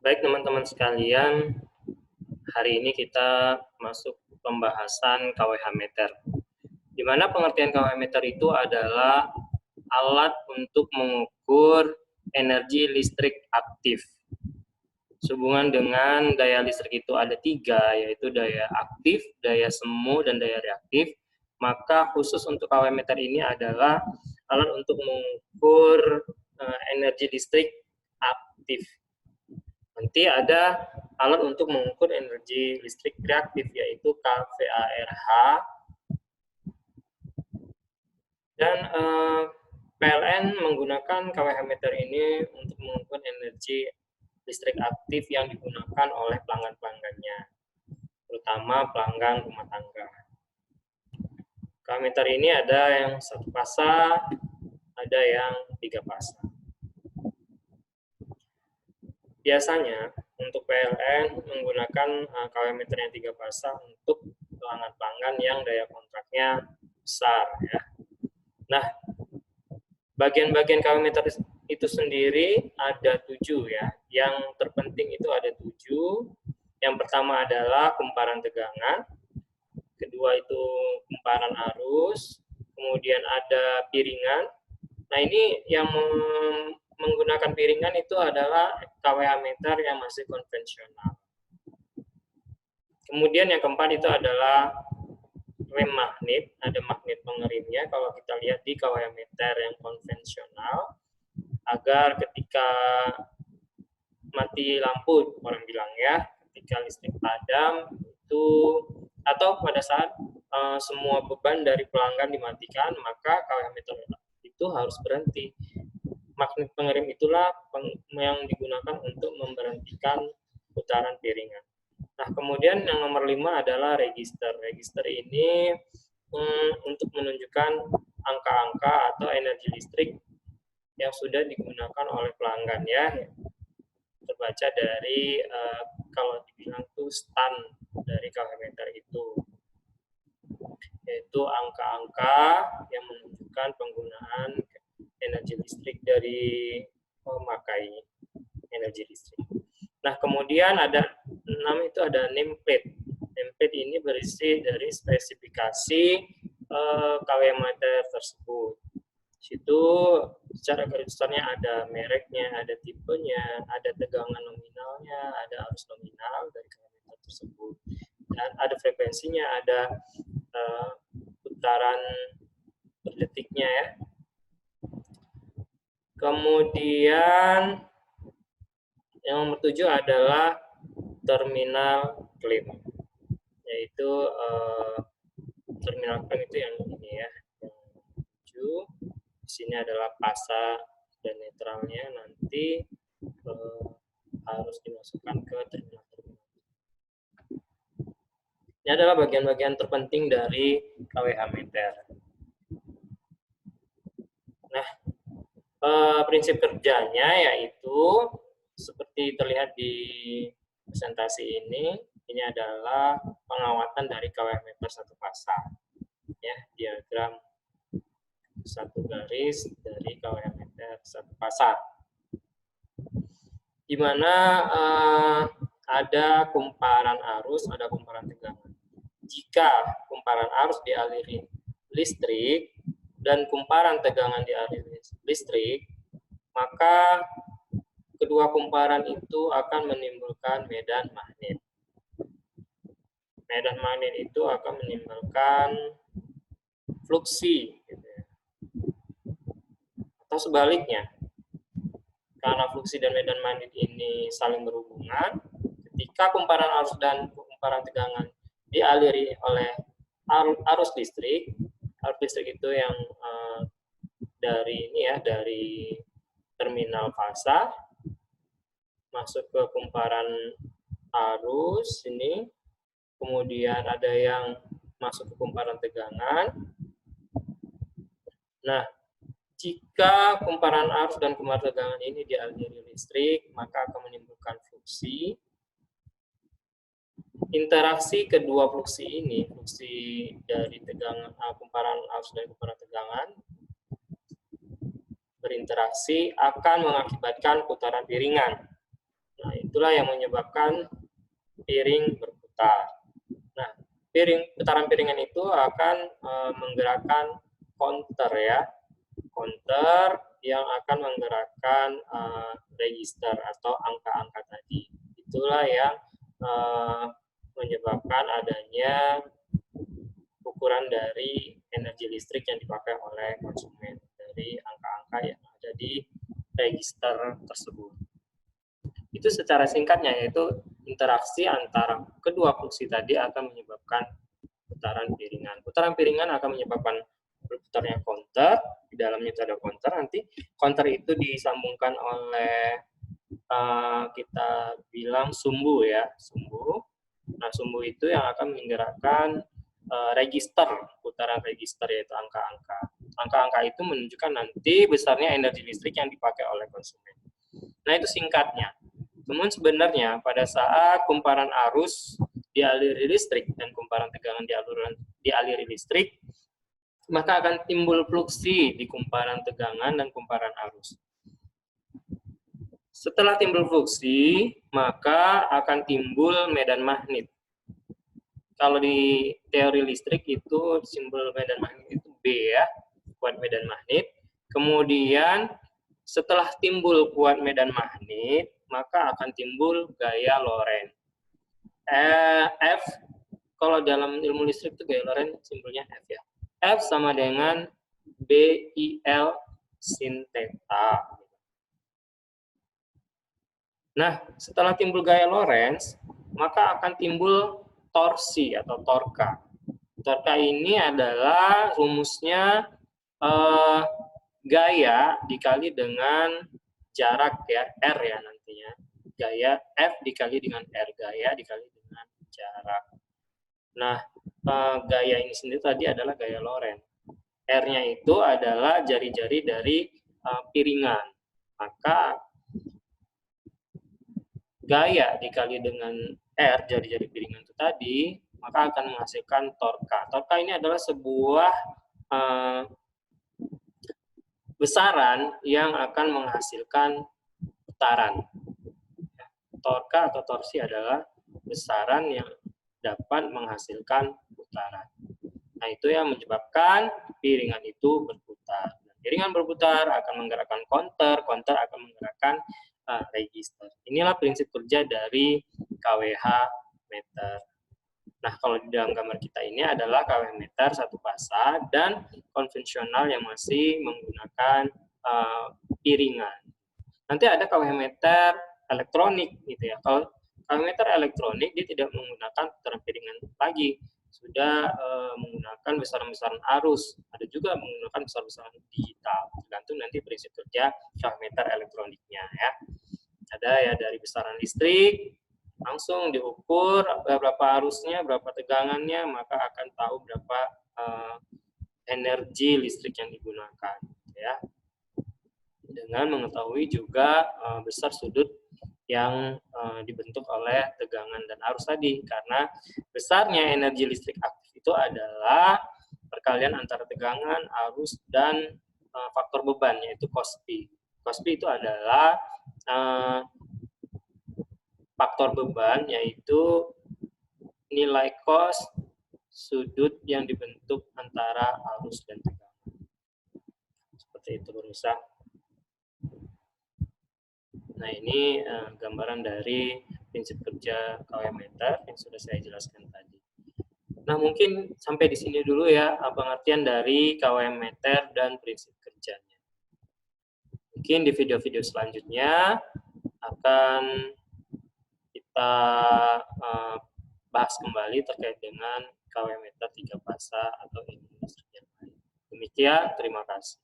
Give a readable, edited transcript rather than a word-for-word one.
Baik teman-teman sekalian, hari ini kita masuk pembahasan KWH meter. Di mana pengertian KWH meter itu adalah alat untuk mengukur energi listrik aktif. Sehubungan dengan daya listrik itu ada 3, yaitu daya aktif, daya semu, dan daya reaktif. Maka khusus untuk KWH meter ini adalah alat untuk mengukur energi listrik aktif. Nanti ada alat untuk mengukur energi listrik reaktif, yaitu KVARH. Dan PLN menggunakan KWH meter ini untuk mengukur energi listrik aktif yang digunakan oleh pelanggan-pelanggannya, terutama pelanggan rumah tangga. KWH meter ini ada yang 1 fasa, ada yang 3 fasa. Biasanya untuk PLN menggunakan KWH meter yang 3 fasa untuk pelanggan-pelanggan yang daya kontraknya besar, ya. Nah, bagian-bagian KWH meter itu sendiri ada 7, ya. Yang terpenting itu ada 7. Yang pertama adalah kumparan tegangan, kedua itu kumparan arus, kemudian ada piringan. Nah, ini yang menggunakan piringan itu adalah KWH meter yang masih konvensional. Kemudian yang keempat itu adalah rem magnet, ada magnet pengerimnya kalau kita lihat di KWH meter yang konvensional, agar ketika mati lampu, orang bilang ya, ketika listrik padam itu atau pada saat semua beban dari pelanggan dimatikan, maka KWH meter itu harus berhenti. Magnet pengerim itulah yang digunakan untuk memberhentikan putaran piringan. Nah, kemudian yang nomor 5 adalah register. Register ini untuk menunjukkan angka-angka atau energi listrik yang sudah digunakan oleh pelanggan, ya. Terbaca dari kalau dibilang itu stand dari KWH meter itu, yaitu angka-angka yang menunjukkan penggunaan energi listrik dari memakai energi listrik. Nah, kemudian ada 6 itu ada nameplate. Nameplate ini berisi dari spesifikasi KWH meter tersebut. Situ secara garis besarnya ada mereknya, ada tipenya, ada tegangan nominalnya, ada arus nominal dari KWH meter tersebut, dan ada frekuensinya, ada putaran per detiknya, ya. Kemudian yang nomor 7 adalah terminal klip, yaitu terminal klip itu yang ini, ya, yang 7. Di sini adalah fasa dan netralnya, nanti harus dimasukkan ke terminal-terminal. Ini adalah bagian-bagian terpenting dari KWH meter. Nah, prinsip kerjanya yaitu seperti terlihat di presentasi ini adalah pengawatan dari KWH meter 1 fasa, ya, diagram 1 garis dari KWH meter 1 fasa, di mana ada kumparan arus, ada kumparan tegangan. Jika kumparan arus dialiri listrik dan kumparan tegangan dialiri listrik, maka kedua kumparan itu akan menimbulkan medan magnet. Medan magnet itu akan menimbulkan fluksi, gitu ya. Atau sebaliknya, karena fluksi dan medan magnet ini saling berhubungan, ketika kumparan arus dan kumparan tegangan dialiri oleh arus listrik itu yang dari ini, ya, dari terminal fasa masuk ke kumparan arus ini, kemudian ada yang masuk ke kumparan tegangan. Nah, jika kumparan arus dan kumparan tegangan ini dialiri listrik, maka akan menimbulkan fluksi. Interaksi kedua fluksi ini, fluksi dari tegangan kumparan arus dan kumparan tegangan berinteraksi akan mengakibatkan putaran piringan. Nah, Itulah yang menyebabkan piring berputar. Nah, putaran piringan itu akan menggerakkan counter ya, counter yang akan menggerakkan register atau angka-angka tadi. Itulah yang menyebabkan adanya ukuran dari energi listrik yang dipakai oleh konsumen dari angka-angka yang ada di register tersebut. Itu secara singkatnya, yaitu interaksi antara kedua fungsi tadi akan menyebabkan putaran piringan. Putaran piringan akan menyebabkan berputarnya counter, di dalamnya itu ada counter, nanti counter itu disambungkan oleh kita bilang sumbu ya, sumbu. Nah, sumbu itu yang akan menggerakkan register, putaran register, yaitu angka-angka. Angka-angka itu menunjukkan nanti besarnya energi listrik yang dipakai oleh konsumen. Nah, itu singkatnya. Namun sebenarnya pada saat kumparan arus di aliri listrik dan kumparan tegangan di aliri listrik, maka akan timbul fluksi di kumparan tegangan dan kumparan arus. Setelah timbul fluksi, maka akan timbul medan magnet. Kalau di teori listrik itu simbol medan magnet itu B ya, kuat medan magnet. Kemudian setelah timbul kuat medan magnet, maka akan timbul gaya Lorentz. F, kalau dalam ilmu listrik itu gaya Lorentz simbolnya F ya. F sama dengan BIL sin theta. Nah, setelah timbul gaya Lorentz, maka akan timbul torsi atau torka. Torka ini adalah rumusnya gaya dikali dengan jarak ya, R ya nantinya. Gaya F dikali dengan R, gaya dikali dengan jarak. Nah, gaya ini sendiri tadi adalah gaya Lorentz. R-nya itu adalah jari-jari dari piringan. Maka gaya dikali dengan R, jari-jari piringan itu tadi, maka akan menghasilkan torka. Torka ini adalah sebuah besaran yang akan menghasilkan putaran. Torka atau torsi adalah besaran yang dapat menghasilkan putaran. Nah, itu yang menyebabkan piringan itu berputar. Piringan berputar akan menggerakkan counter, counter akan menggerakkan register. Inilah prinsip kerja dari KWH meter. Nah, kalau di dalam gambar kita ini adalah KWH meter satu fasa dan konvensional yang masih menggunakan piringan. Nanti ada KWH meter elektronik gitu ya. Kalau KWH meter elektronik dia tidak menggunakan putaran piringan lagi, sudah menggunakan besaran-besaran arus. Ada juga menggunakan besaran-besaran digital. Tergantung nanti prinsip kerja KWH meter elektroniknya ya. Ada ya dari besaran listrik langsung diukur berapa arusnya, berapa tegangannya, maka akan tahu berapa energi listrik yang digunakan ya. Dengan mengetahui juga besar sudut yang dibentuk oleh tegangan dan arus tadi, karena besarnya energi listrik aktif itu adalah perkalian antara tegangan, arus, dan faktor beban, yaitu cos P. Cos P itu adalah faktor beban, yaitu nilai cos sudut yang dibentuk antara arus dan tegangan. Seperti itu pemirsa. Nah, ini gambaran dari prinsip kerja KWH meter yang sudah saya jelaskan tadi. Nah, mungkin sampai di sini dulu ya pengertian dari KWH meter dan prinsip kerjanya. Mungkin di video-video selanjutnya akan kita bahas kembali terkait dengan KWH meter 3 fasa atau ilmu listrik yang lain. Demikian, terima kasih.